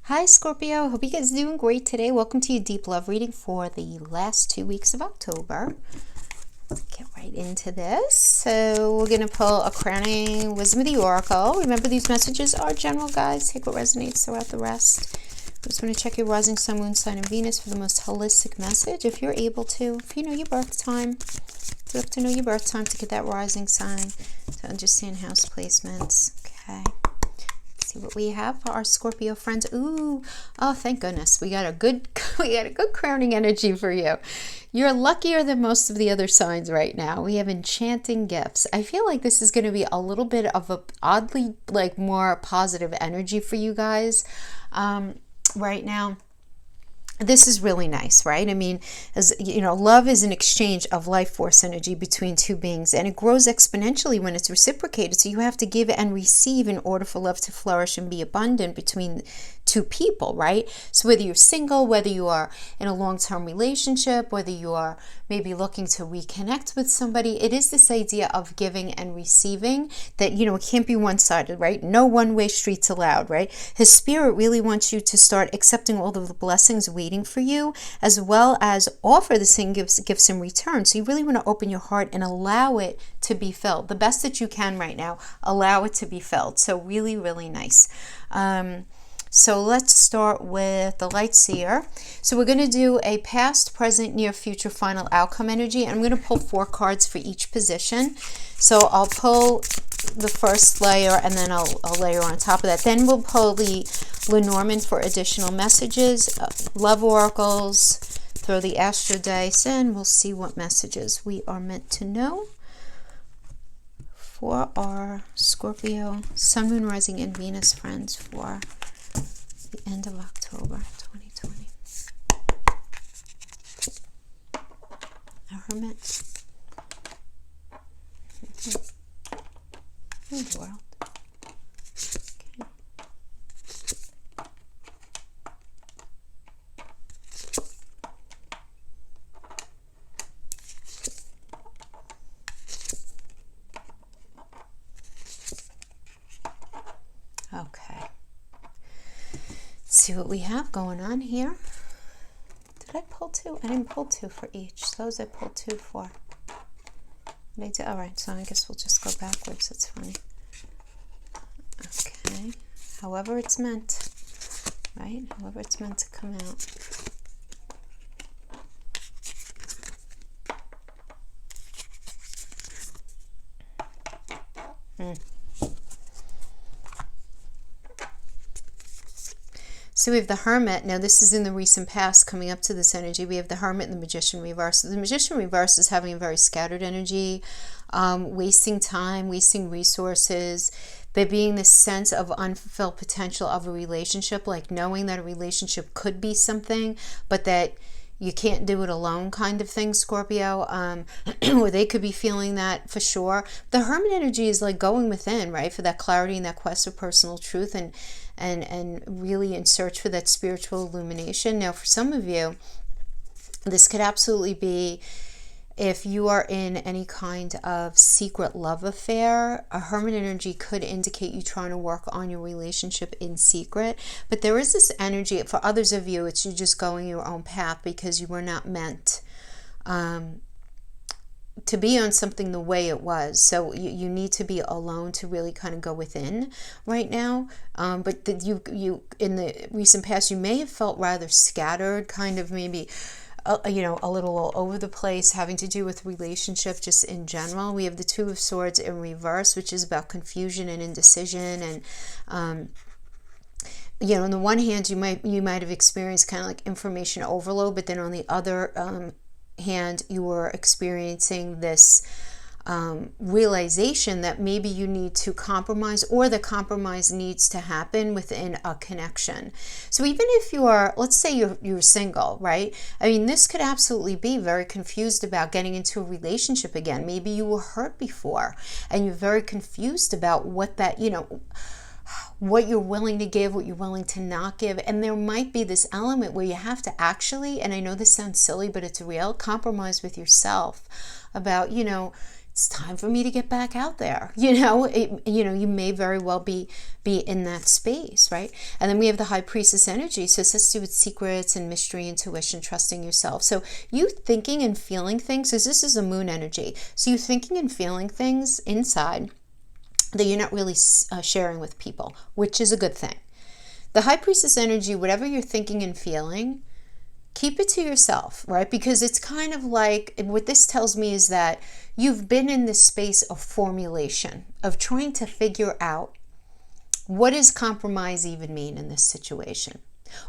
Hi Scorpio, hope you guys are doing great today. Welcome to your deep love reading for the last 2 weeks of October. Let's get right into this. So we're going to pull a crowning wisdom of the oracle. Remember, these messages are general, guys. Take what resonates throughout the rest. I just want to check your rising sun, moon sign, and Venus for the most holistic message if you're able to. If you know your birth time, you have to know your birth time to get that rising sign, to understand house placements. Okay. See what we have for our Scorpio friends. Ooh, oh, thank goodness. We got a good crowning energy for you. You're luckier than most of the other signs right now. We have enchanting gifts. I feel like this is going to be a little bit of a oddly more positive energy for you guys right now. This is really nice, right? I mean, as you know, love is an exchange of life force energy between two beings, and it grows exponentially when it's reciprocated. So you have to give and receive in order for love to flourish and be abundant between two people, right? So whether you're single, whether you are in a long-term relationship, whether you are maybe looking to reconnect with somebody, it is this idea of giving and receiving that, you know, it can't be one-sided, right? No one-way streets allowed, right? His spirit really wants you to start accepting all of the blessings waiting for you, as well as offer the same gifts in return. So you really want to open your heart and allow it to be felt the best that you can right now. Allow it to be felt. So really, really nice. So let's start with the light seer. So we're going to do a past, present, near, future, final outcome energy. And I'm going to pull 4 cards for each position. So I'll pull the first layer and then I'll layer on top of that. Then we'll pull the Lenormand for additional messages, love oracles, throw the astro dice in. We'll see what messages we are meant to know for our Scorpio, Sun, Moon, Rising, and Venus friends for the end of October 2020. A hermit. In the world. Okay. See what we have going on here. Did I pull 2? I didn't pull 2 for each. Those I pulled 2 for. All right, so I guess we'll just go backwards. That's funny. Okay. However it's meant, right? However it's meant to come out. So we have the Hermit. Now this is in the recent past coming up to this energy. We have the Hermit and the Magician reverse. So the Magician reverse is having a very scattered energy, wasting time, wasting resources. There being this sense of unfulfilled potential of a relationship, like knowing that a relationship could be something, but that you can't do it alone kind of thing, Scorpio, or they could be feeling that for sure. The Hermit energy is like going within, right, for that clarity and that quest of personal truth and really in search for that spiritual illumination. Now, for some of you, this could absolutely be if you are in any kind of secret love affair. A Hermit energy could indicate you trying to work on your relationship in secret. But there is this energy, for others of you, it's you just going your own path because you were not meant to be on something the way it was. So you need to be alone to really kind of go within right now. But you in the recent past, you may have felt rather scattered, kind of maybe you know, a little all over the place, having to do with relationship just in general. We have the Two of Swords in reverse, which is about confusion and indecision. And you know, on the one hand, you might have experienced kind of like information overload, but then on the other hand, you were experiencing this realization that maybe you need to compromise, or the compromise needs to happen within a connection. So even if you are, let's say you're single, right? I mean, this could absolutely be very confused about getting into a relationship again. Maybe you were hurt before and you're very confused about what that, you know, what you're willing to give, what you're willing to not give. And there might be this element where you have to actually, and I know this sounds silly, but it's real, compromise with yourself about, you know, it's time for me to get back out there. You may very well be in that space, right? And then we have the High Priestess energy. So it has to do with secrets and mystery, intuition, trusting yourself. So you thinking and feeling things, because this is a moon energy. So you thinking and feeling things inside that you're not really sharing with people, which is a good thing. The High Priestess energy, whatever you're thinking and feeling, keep it to yourself, right? Because it's kind of like, what this tells me is that you've been in this space of formulation, of trying to figure out, what does compromise even mean in this situation?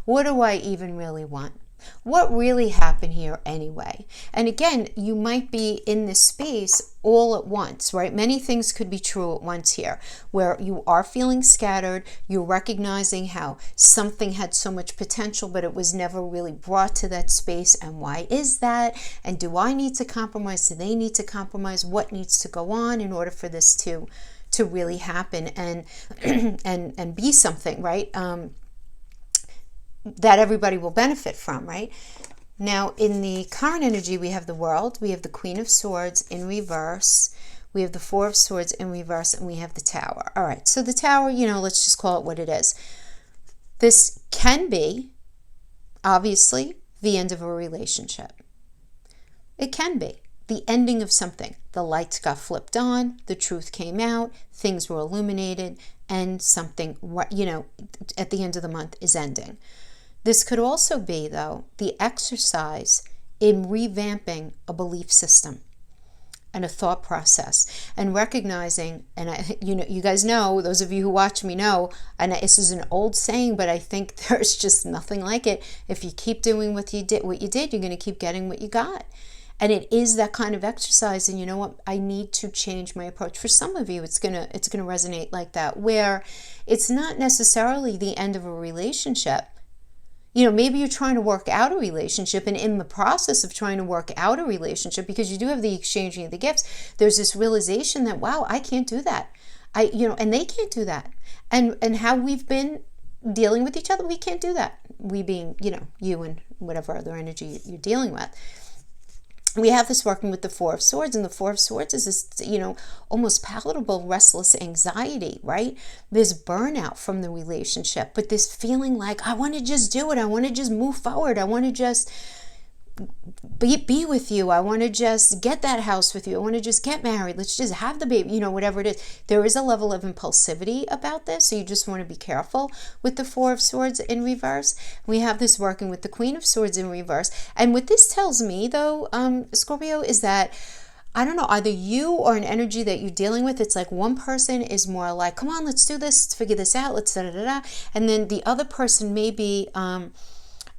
What do I even really want? What really happened here anyway? And again, you might be in this space all at once, right? Many things could be true at once here, where you are feeling scattered, you're recognizing how something had so much potential, but it was never really brought to that space. And why is that? And do I need to compromise? Do they need to compromise? What needs to go on in order for this to really happen and and be something, right? That everybody will benefit from, right? Now, in the current energy, we have the World, we have the Queen of Swords in reverse, we have the Four of Swords in reverse, and we have the Tower. All right, so the Tower, let's just call it what it is. This can be, obviously, the end of a relationship. It can be the ending of something. The lights got flipped on, the truth came out, things were illuminated, and something, at the end of the month is ending. This could also be, though, the exercise in revamping a belief system and a thought process, and recognizing, and you guys know, those of you who watch me know, and this is an old saying, but I think there's just nothing like it. If you keep doing what you did, you're going to keep getting what you got. And it is that kind of exercise. And you know what? I need to change my approach. For some of you, it's gonna resonate like that, where it's not necessarily the end of a relationship. Maybe you're trying to work out a relationship, and in the process of trying to work out a relationship, because you do have the exchanging of the gifts, there's this realization that, wow, I can't do that. And they can't do that. And how we've been dealing with each other, we can't do that. We being, you and whatever other energy you're dealing with. We have this working with the Four of Swords, and the Four of Swords is this, almost palatable, restless anxiety, right? This burnout from the relationship, but this feeling like, I want to just do it. I want to just move forward. I want to just be with you. I want to just get that house with you. I want to just get married. Let's just have the baby, whatever it is. There is a level of impulsivity about this, so you just want to be careful with the Four of Swords in reverse. We have this working with the Queen of Swords in reverse. And what this tells me, though, Scorpio, is that, I don't know, either you or an energy that you're dealing with, it's like one person is more like, come on, let's do this, let's figure this out, let's da-da-da-da. And then the other person may be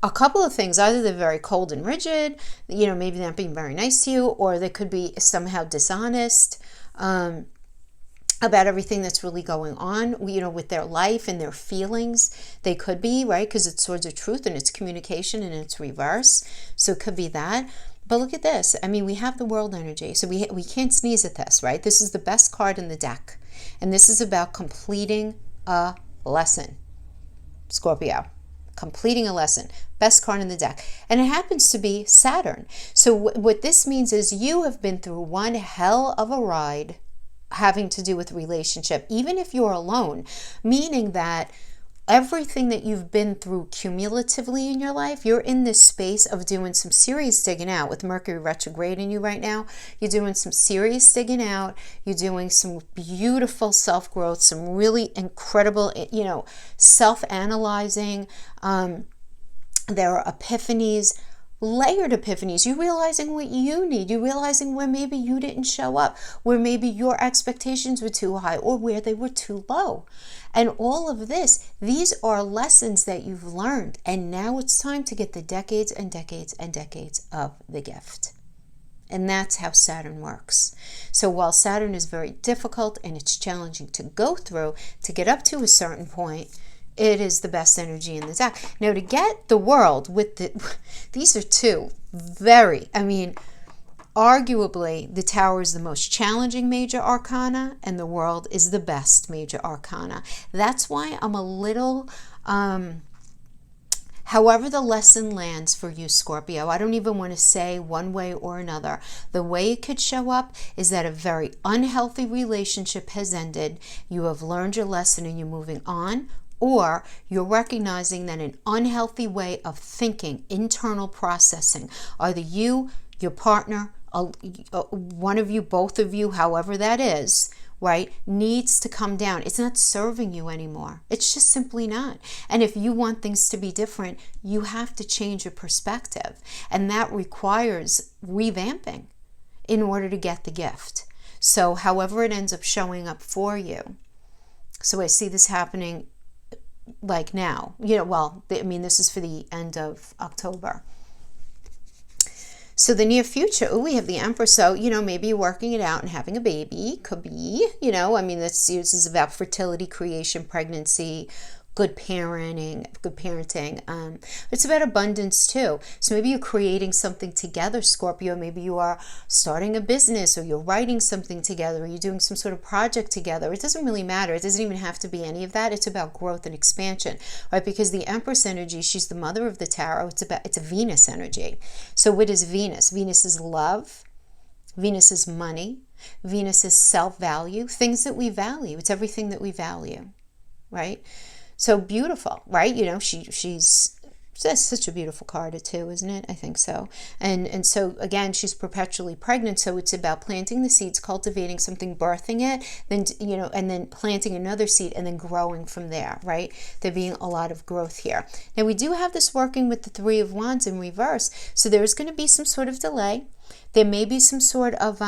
a couple of things. Either they're very cold and rigid, maybe not being very nice to you, or they could be somehow dishonest about everything that's really going on, with their life and their feelings. They could be, right? Because it's Swords of Truth, and it's communication, and it's reverse. So it could be that. But look at this. We have the World energy. So we can't sneeze at this, right? This is the best card in the deck. And this is about completing a lesson. Scorpio. Completing a lesson. Best card in the deck. And it happens to be Saturn. So what this means is you have been through one hell of a ride having to do with relationship, even if you're alone, meaning that everything that you've been through cumulatively in your life, you're in this space of doing some serious digging out. With Mercury retrograde in you right now, you're doing some serious digging out. You're doing some beautiful self-growth, some really incredible, self-analyzing. There are epiphanies, layered epiphanies. You're realizing what you need. You're realizing where maybe you didn't show up, where maybe your expectations were too high, or where they were too low. And all of this, these are lessons that you've learned. And now it's time to get the decades and decades and decades of the gift. And that's how Saturn works. So while Saturn is very difficult and it's challenging to go through, to get up to a certain point, it is the best energy in the deck. Now, to get the World with these are two very, arguably the Tower is the most challenging major arcana, and the World is the best major arcana. That's why I'm a little However the lesson lands for you, Scorpio, I don't even want to say one way or another. The way it could show up is that a very unhealthy relationship has ended. You have learned your lesson and you're moving on. Or you're recognizing that an unhealthy way of thinking, internal processing, either you, your partner, one of you, both of you, however that is, right, needs to come down. It's not serving you anymore. It's just simply not. And if you want things to be different, you have to change your perspective. And that requires revamping in order to get the gift. So however it ends up showing up for you. So I see this happening like now, well, I mean, this is for the end of October. So the near future, we have the Empress. So, maybe you're working it out and having a baby. Could be, I mean, this is about fertility, creation, pregnancy, good parenting. It's about abundance too. So maybe you're creating something together, Scorpio. Maybe you are starting a business, or you're writing something together, or you're doing some sort of project together. It doesn't really matter. It doesn't even have to be any of that. It's about growth and expansion, right? Because the Empress energy, she's the mother of the tarot. It's a Venus energy. So what is Venus? Venus is love. Venus is money. Venus is self-value, things that we value. It's everything that we value, right? So beautiful, right? She's that's such a beautiful card too, isn't it? I think so. And so again, she's perpetually pregnant. So it's about planting the seeds, cultivating something, birthing it, then, and then planting another seed and then growing from there, right? There being a lot of growth here. Now we do have this working with the Three of Wands in reverse. So there's going to be some sort of delay. There may be some sort of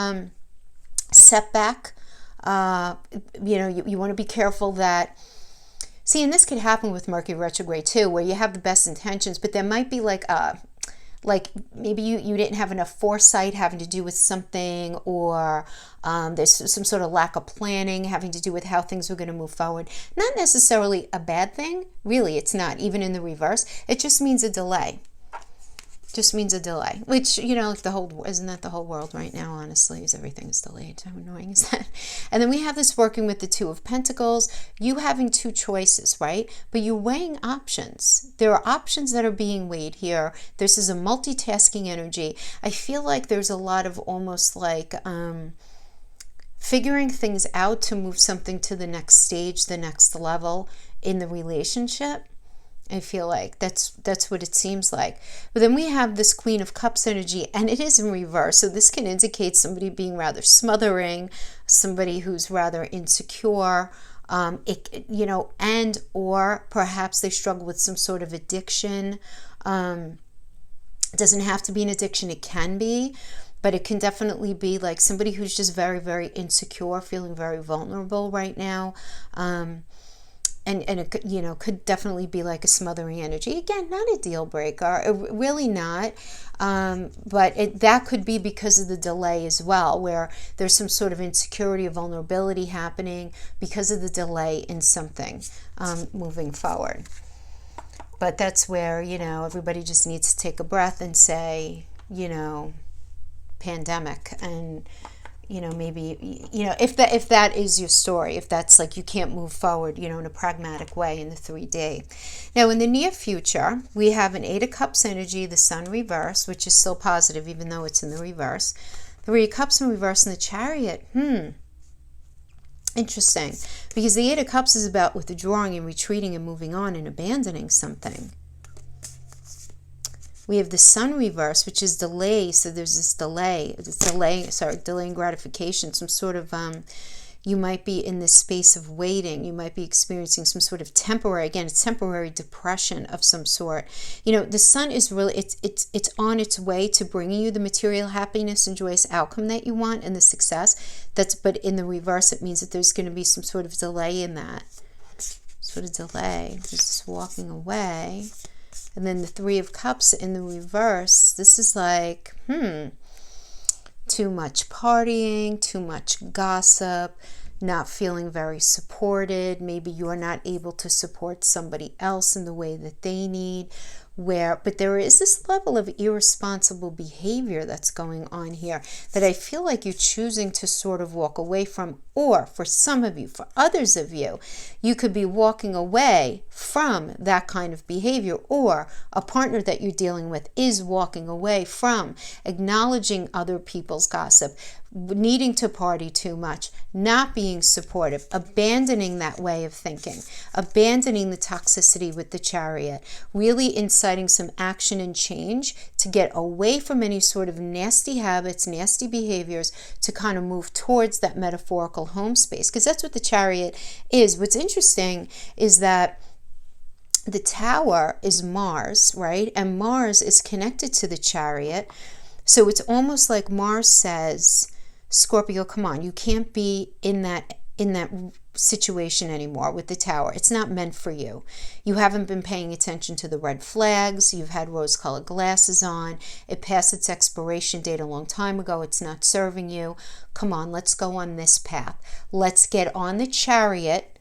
setback. You want to be careful that, see, and this could happen with Mercury retrograde too, where you have the best intentions, but there might be like maybe you didn't have enough foresight having to do with something, or there's some sort of lack of planning having to do with how things were going to move forward. Not necessarily a bad thing. Really, it's not, even in the reverse. It just means a delay. Just means a delay, which, like isn't that the whole world right now, honestly, is everything's delayed. How annoying is that? And then we have this working with the Two of Pentacles, you having two choices, right? But you're weighing options. There are options that are being weighed here. This is a multitasking energy. I feel like there's a lot of almost like figuring things out to move something to the next stage, the next level in the relationship. I feel like that's what it seems like. But then we have this Queen of Cups energy, and it is in reverse. So this can indicate somebody being rather smothering, somebody who's rather insecure, and or perhaps they struggle with some sort of addiction. It doesn't have to be an addiction. It can be. But it can definitely be like somebody who's just very, very insecure, feeling very vulnerable right now. And it could definitely be like a smothering energy. Again, not a deal breaker, really not. But that could be because of the delay as well, where there's some sort of insecurity or vulnerability happening because of the delay in something moving forward. But that's where, everybody just needs to take a breath and say, pandemic, and maybe, if that is your story, if that's like you can't move forward, in a pragmatic way in the 3D. Now, in the near future, we have an Eight of Cups energy, the Sun reverse, which is still positive, even though it's in the reverse. Three of Cups in reverse in the Chariot. Interesting. Because the Eight of Cups is about withdrawing and retreating and moving on and abandoning something. We have the Sun reverse, which is delay. So there's this delay in gratification. Some sort of, you might be in this space of waiting. You might be experiencing some sort of temporary depression of some sort. The Sun is really, it's on its way to bringing you the material happiness and joyous outcome that you want and the success. But in the reverse, it means that there's going to be some sort of delay in that. Just walking away. And then the Three of Cups in the reverse, this is like, too much partying, too much gossip, not feeling very supported. Maybe you're not able to support somebody else in the way that they need. but there is this level of irresponsible behavior that's going on here that I feel like you're choosing to sort of walk away from. Or for some of you, for others of you, you could be walking away from that kind of behavior, or a partner that you're dealing with is walking away from acknowledging other people's gossip, needing to party too much, not being supportive, abandoning that way of thinking, abandoning the toxicity with the Chariot, really inciting some action and change to get away from any sort of nasty habits, nasty behaviors, to kind of move towards that metaphorical home space, because that's what the Chariot is. What's interesting is that the Tower is Mars, right? And Mars is connected to the Chariot. So it's almost like Mars says, Scorpio, come on, you can't be in that situation anymore with the Tower. It's not meant for you. You haven't been paying attention to the red flags. You've had rose-colored glasses on. It passed its expiration date a long time ago. It's not serving you. Come on, let's go on this path. Let's get on the Chariot.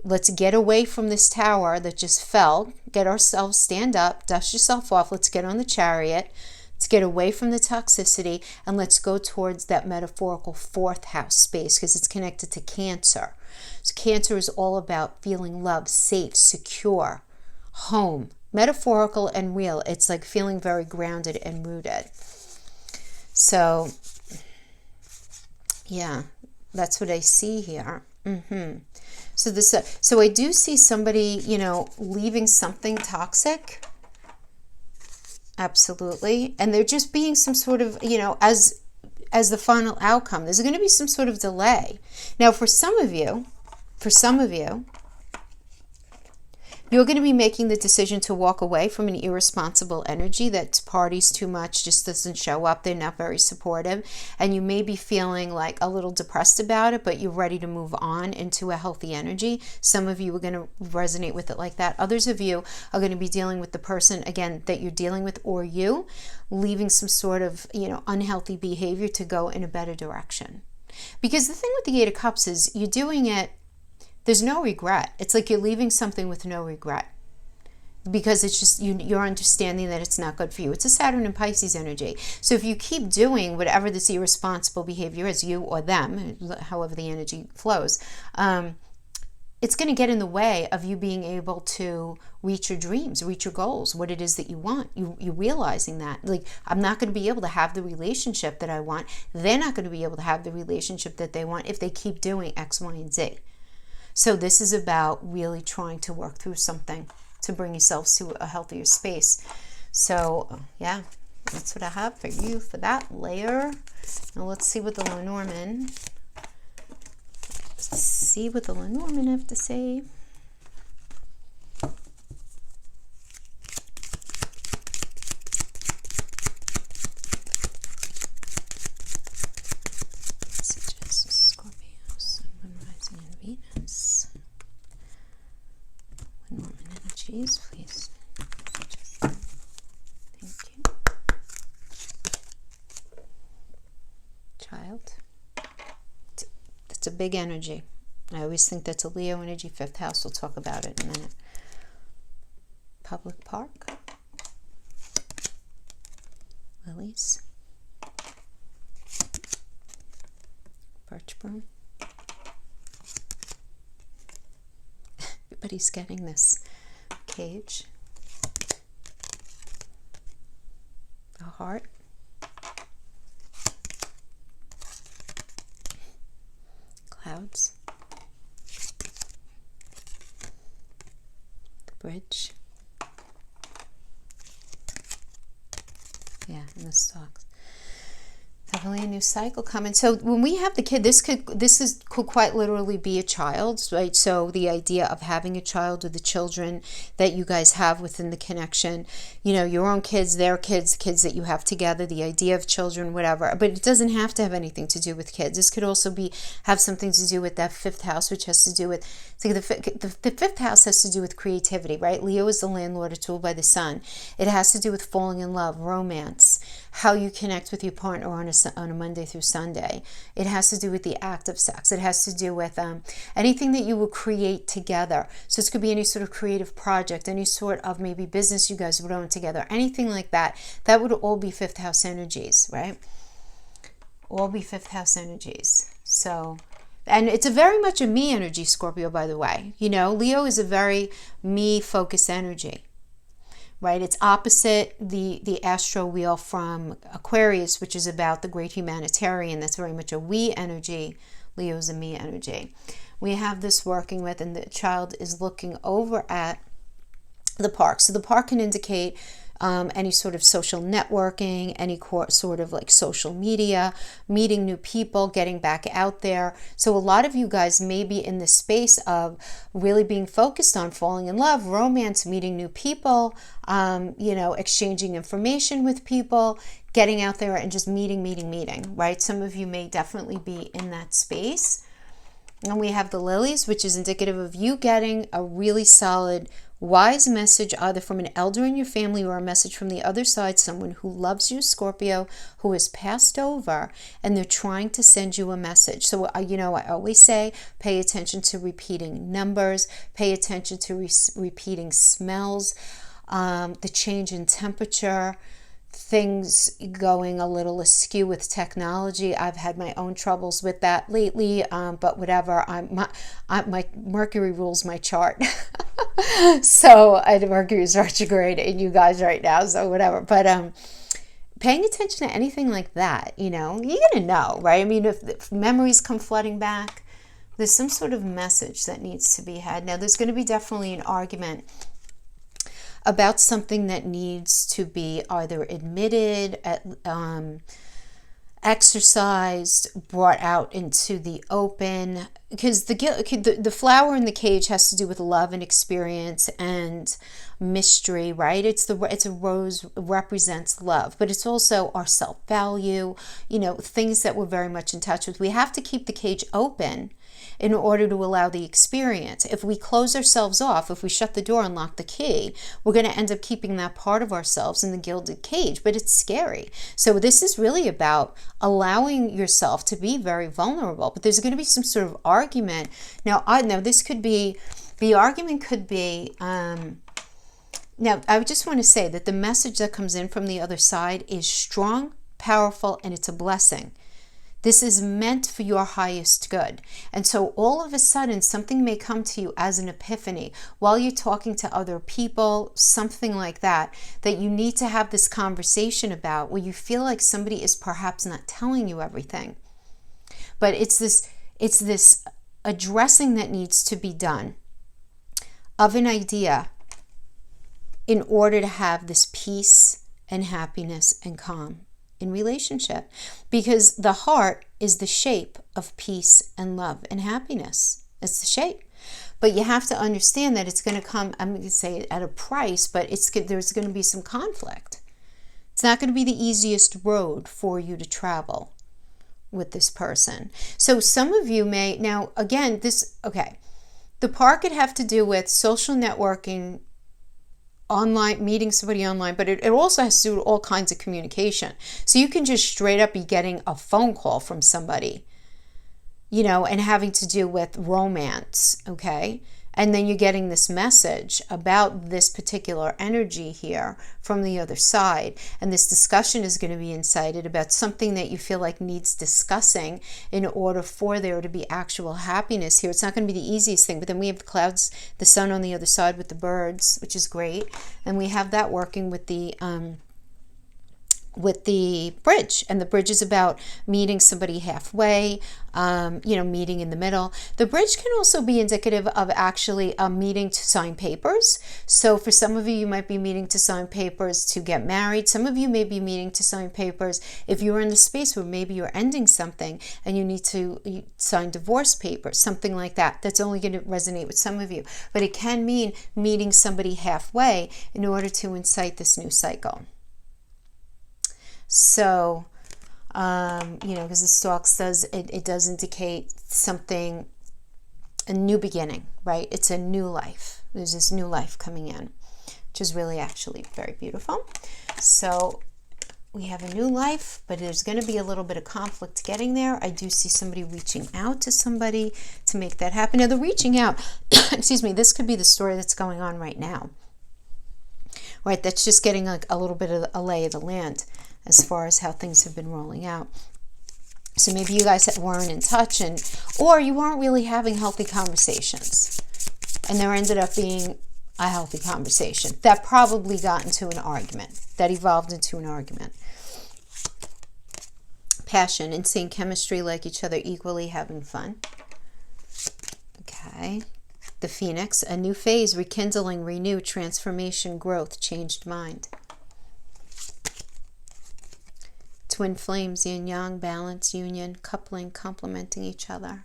Let's get away from this Tower that just fell. Get ourselves, stand up, dust yourself off. Let's get on the Chariot. Let's get away from the toxicity, and let's go towards that metaphorical fourth house space, because it's connected to Cancer. So Cancer is all about feeling loved, safe, secure, home, metaphorical and real. It's like feeling very grounded and rooted. So, yeah, that's what I see here. So I do see somebody, leaving something toxic. Absolutely. And they're just being some sort of, as the final outcome, there's going to be some sort of delay. Now, for some of you, you're going to be making the decision to walk away from an irresponsible energy that parties too much, just doesn't show up. They're not very supportive. And you may be feeling like a little depressed about it, but you're ready to move on into a healthy energy. Some of you are going to resonate with it like that. Others of you are going to be dealing with the person, again, that you're dealing with, or you, leaving some sort of, unhealthy behavior to go in a better direction. Because the thing with the Eight of Cups is you're doing it, there's no regret. It's like you're leaving something with no regret, because it's just you're understanding that it's not good for you. It's a Saturn and Pisces energy. So if you keep doing whatever this irresponsible behavior is, you or them, however the energy flows, it's going to get in the way of you being able to reach your dreams, reach your goals, what it is that you want. You realizing that, like, I'm not going to be able to have the relationship that I want. They're not going to be able to have the relationship that they want if they keep doing X, Y, and Z. So this is about really trying to work through something to bring yourselves to a healthier space. So, yeah, that's what I have for you for that layer. Now let's see what the Lenormand have to say. Please. Thank you. Child. That's a big energy. I always think that's a Leo energy, 5th house. We'll talk about it in a minute. Public park. Lilies. Birch broom. Everybody's getting this. Cage, a heart, clouds, the bridge, yeah, and the stalks. Definitely a new cycle coming. So when we have the kid, this could quite literally be a child, right? So the idea of having a child, or the children that you guys have within the connection, your own kids, their kids, kids that you have together, the idea of children, whatever. But it doesn't have to have anything to do with kids. This could also have something to do with that 5th house, which has to do with, the 5th house has to do with creativity, right? Leo is the landlord, it's ruled by the sun. It has to do with falling in love, romance, how you connect with your partner on a Monday through Sunday. It has to do with the act of sex. It has to do with anything that you will create together. So this could be any sort of creative project, any sort of maybe business you guys would own together, anything like that. That would all be fifth house energies, right? All be fifth house energies. So, and it's a very much a me energy, Scorpio, by the way. You know, Leo is a very me-focused energy, right? It's opposite the astro wheel from Aquarius, which is about the great humanitarian. That's very much a we energy. Leo's a me energy. We have this working with, and the child is looking over at the park. So the park can indicate any sort of social networking, any sort of like social media, meeting new people, getting back out there. So a lot of you guys may be in the space of really being focused on falling in love, romance, meeting new people, you know, exchanging information with people, getting out there and just meeting, right? Some of you may definitely be in that space. And we have the lilies, which is indicative of you getting a really solid, wise message, either from an elder in your family or a message from the other side, someone who loves you, Scorpio, who has passed over, and they're trying to send you a message. So, you know, I always say, pay attention to repeating numbers, pay attention to repeating smells, the change in temperature, things going a little askew with technology. I've had my own troubles with that lately, but whatever. My Mercury rules my chart. So Mercury is retrograde in you guys right now, so whatever. But paying attention to anything like that, you know, you're gonna know, right? I mean, if memories come flooding back, there's some sort of message that needs to be had. Now, there's going to be definitely an argument about something that needs to be either admitted, exercised, brought out into the open, because the flower in the cage has to do with love and experience and mystery, right? It's a rose, represents love, but it's also our self-value, you know, things that we're very much in touch with. We have to keep the cage open in order to allow the experience. If we close ourselves off, if we shut the door and lock the key, we're going to end up keeping that part of ourselves in the gilded cage, but it's scary. So this is really about allowing yourself to be very vulnerable, but there's going to be some sort of argument. Now, this could be, the argument could be, now I just want to say that the message that comes in from the other side is strong, powerful, and it's a blessing. This is meant for your highest good. And so all of a sudden, something may come to you as an epiphany while you're talking to other people, something like that, that you need to have this conversation about, where you feel like somebody is perhaps not telling you everything. But it's this addressing that needs to be done of an idea in order to have this peace and happiness and calm in relationship, because the heart is the shape of peace and love and happiness. It's the shape, but you have to understand that it's going to come, I'm going to say at a price, but there's going to be some conflict. It's not going to be the easiest road for you to travel with this person. So some of you may, now again, the part could have to do with social networking, online, meeting somebody online, but it also has to do with all kinds of communication. So you can just straight up be getting a phone call from somebody, you know, and having to do with romance, okay? And then you're getting this message about this particular energy here from the other side. And this discussion is going to be incited about something that you feel like needs discussing in order for there to be actual happiness here. It's not going to be the easiest thing, but then we have the clouds, the sun on the other side with the birds, which is great. And we have that working with the bridge, and the bridge is about meeting somebody halfway, meeting in the middle. The bridge can also be indicative of actually a meeting to sign papers. So for some of you, you might be meeting to sign papers to get married. Some of you may be meeting to sign papers if you're in the space where maybe you're ending something and you need to sign divorce papers, something like that. That's only going to resonate with some of you, but it can mean meeting somebody halfway in order to incite this new cycle. So, because the stalk does, it does indicate something, a new beginning, right? It's a new life. There's this new life coming in, which is really actually very beautiful. So we have a new life, but there's going to be a little bit of conflict getting there. I do see somebody reaching out to somebody to make that happen. Now, the reaching out, excuse me, this could be the story that's going on right now. Right, that's just getting like a little bit of a lay of the land as far as how things have been rolling out. So maybe you guys weren't in touch, or you weren't really having healthy conversations. And there ended up being a healthy conversation that probably got into an argument, that evolved into an argument. Passion, insane chemistry, like each other equally, having fun. Okay. The Phoenix, a new phase, rekindling, renew, transformation, growth, changed mind. Twin flames, yin yang, balance, union, coupling, complementing each other.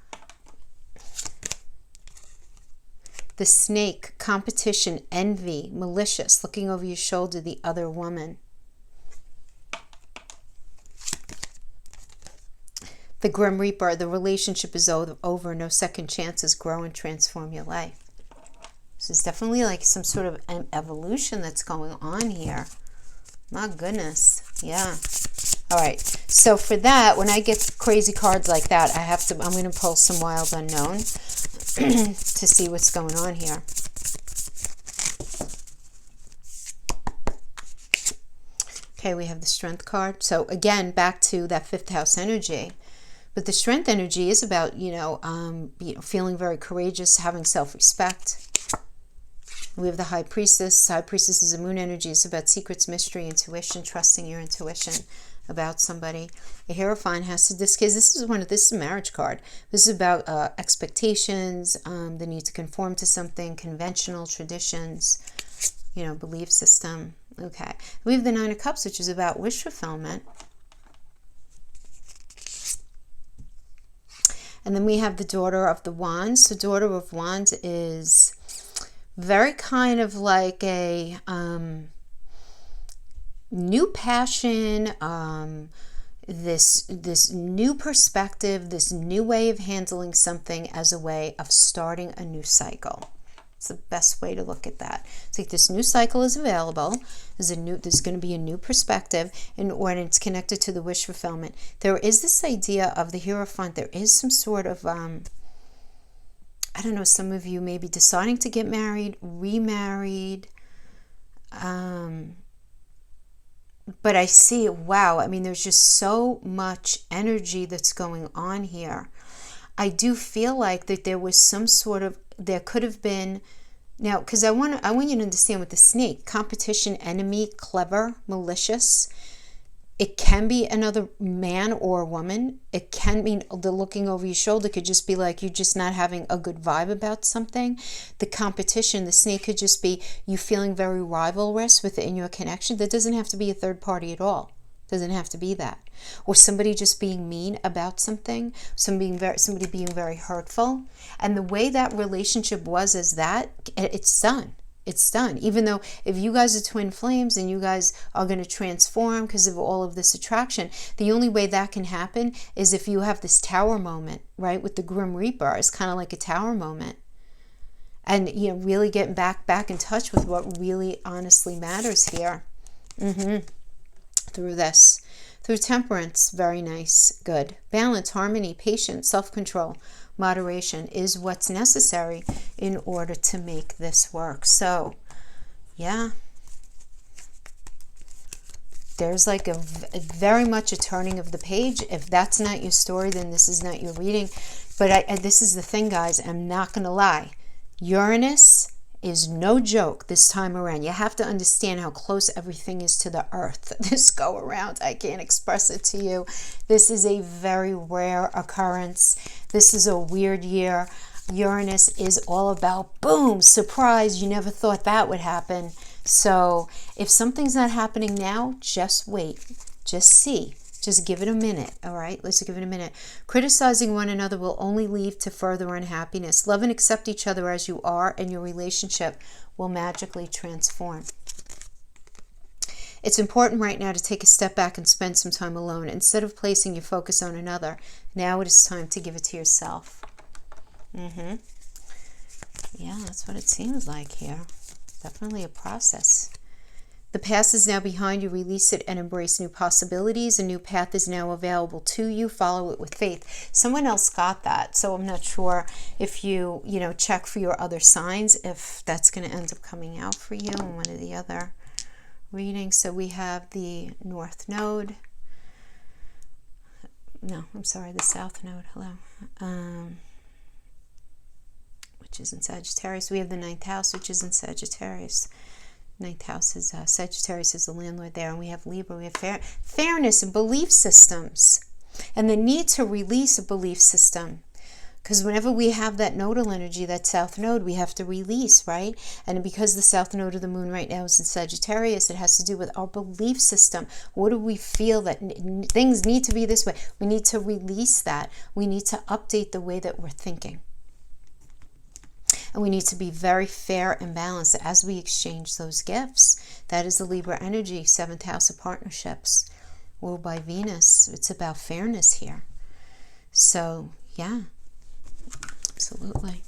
The Snake, competition, envy, malicious, looking over your shoulder, the other woman. The Grim Reaper, the relationship is over, no second chances, grow and transform your life. This is definitely like some sort of an evolution that's going on here. My goodness. Yeah. All right. So for that, when I get crazy cards like that, I'm going to pull some Wild Unknown to see what's going on here. Okay, we have the Strength card. So again, back to that 5th house energy. But the Strength energy is about, feeling very courageous, having self-respect. We have the High Priestess. High Priestess is a moon energy. It's about secrets, mystery, intuition, trusting your intuition about somebody. The Hierophant has to, this is a marriage card. This is about expectations, the need to conform to something, conventional traditions, belief system. Okay. We have the Nine of Cups, which is about wish fulfillment. And then we have the Daughter of the Wands. So Daughter of Wands is very kind of like a new passion, this new perspective, this new way of handling something as a way of starting a new cycle. It's the best way to look at that. It's like this new cycle is available. There's going to be a new perspective, and when it's connected to the wish fulfillment, there is this idea of the Hierophant. There is some sort of I don't know. Some of you may be deciding to get married, remarried. But I see, wow. I mean, there's just so much energy that's going on here. I do feel like that there was some sort of, there could have been, now, because I want you to understand with the Snake, competition, enemy, clever, malicious. It can be another man or a woman. It can mean the looking over your shoulder could just be like you just not having a good vibe about something. The competition, the Snake could just be you feeling very rivalrous within your connection. That doesn't have to be a third party at all. Doesn't have to be that. Or somebody just being mean about something, somebody being very hurtful. And the way that relationship was is that, it's done. It's done. Even though if you guys are twin flames and you guys are going to transform because of all of this attraction, the only way that can happen is if you have this tower moment, right? With the Grim Reaper, it's kind of like a tower moment. And, really getting back in touch with what really honestly matters here. Through this. Through temperance, very nice, good. Balance, harmony, patience, self-control, moderation is what's necessary in order to make this work. So, yeah. There's like a very much a turning of the page. If that's not your story, then this is not your reading. But this is the thing, guys. I'm not going to lie. Uranus is no joke this time around. You have to understand how close everything is to the earth this go around. I can't express it to you. This is a very rare occurrence. This is a weird year. Uranus is all about boom, surprise. You never thought that would happen. So if something's not happening now, just wait. Just see. Just give it a minute, all right? Let's give it a minute. Criticizing one another will only lead to further unhappiness. Love and accept each other as you are, and your relationship will magically transform. It's important right now to take a step back and spend some time alone. Instead of placing your focus on another, now it is time to give it to yourself. Yeah, that's what it seems like here. Definitely a process. The past is now behind you. Release it and embrace new possibilities. A new path is now available to you. Follow it with faith. Someone else got that, so I'm not sure if you check for your other signs, if that's going to end up coming out for you in one of the other readings. So we have the North Node. No, I'm sorry, the South Node. Hello. Which is in Sagittarius. We have the 9th house, which is in Sagittarius. 9th house is Sagittarius is the landlord there, and we have Libra. We have fairness and belief systems, and the need to release a belief system, because whenever we have that nodal energy, that South Node, we have to release, right? And because the South Node of the Moon right now is in Sagittarius, it has to do with our belief system. What do we feel that things need to be this way? We need to release that. We need to update the way that we're thinking. And we need to be very fair and balanced as we exchange those gifts. That is the Libra energy, 7th house of partnerships, ruled by Venus. It's about fairness here. So, yeah, absolutely.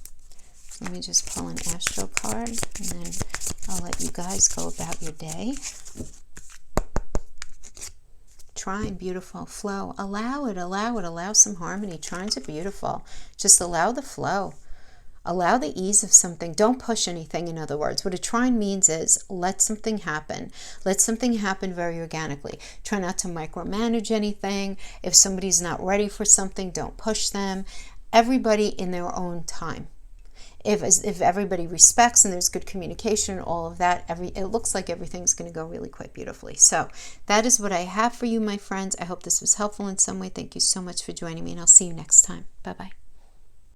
Let me just pull an astro card, and then I'll let you guys go about your day. Trine, beautiful. Flow. Allow it, allow it, allow some harmony. Trines are beautiful. Just allow the flow. Allow the ease of something. Don't push anything, in other words. What a trine means is let something happen. Let something happen very organically. Try not to micromanage anything. If somebody's not ready for something, don't push them. Everybody in their own time. If everybody respects and there's good communication and all of that, it looks like everything's going to go really quite beautifully. So that is what I have for you, my friends. I hope this was helpful in some way. Thank you so much for joining me, and I'll see you next time. Bye-bye.